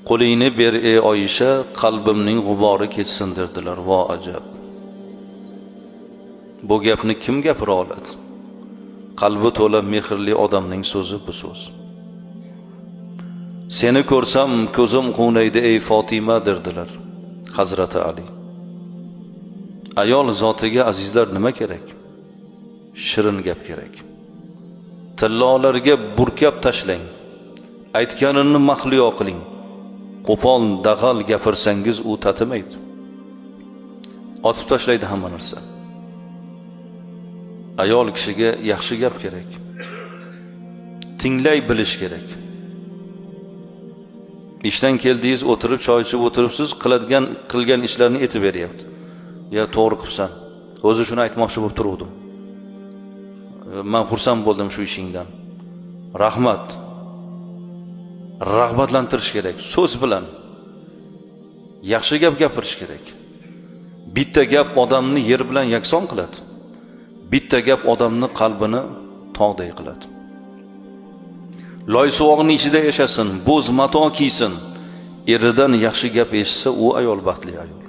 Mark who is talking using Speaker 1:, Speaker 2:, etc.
Speaker 1: Qo'lingni ber ey Oyisha, qalbimning g'ubori ketsin derdilar. Vo ajab. Bu gapni kim gapira oladi? Qalbi to'la mehrli odamning so'zi bu so'z. Seni ko'rsam ko'zim quvnaydi ey Fatima derdilar Hazrati Ali. Ayol zotiga azizlar nima kerak? Shirin gap kerak. Tillolarga burkab tashlang. Aytganini mahliyo qiling. Qo'pol dag'al gapirsangiz u tatimaydi. Otib tashlaydi hamma narsa. Ayol kishiga yaxshi gap kerak. Tinglay bilish kerak. İşten keldingiz, o'tirib choy ichib o'tiribsiz, qilgan ishlarni aytib beryapti. Ya to'g'ri qilibsan. O'zi shuni aytmoqchi bo'lib turuvdim. Men xursand bo'ldim shu ishingdan. Rahmat. Rag'batlantirish kerak, so'z bilan. Yaxshi gap gapirish kerak. Bitta gap odamni yer bilan yakson qiladi. Bitta gap odamni qalbini tog'day qiladi. Loy suvog'ning ichida yashasin, bo'z mato kiysin. Eridan yaxshi gap eshitsa, u ayol baxtli ayol.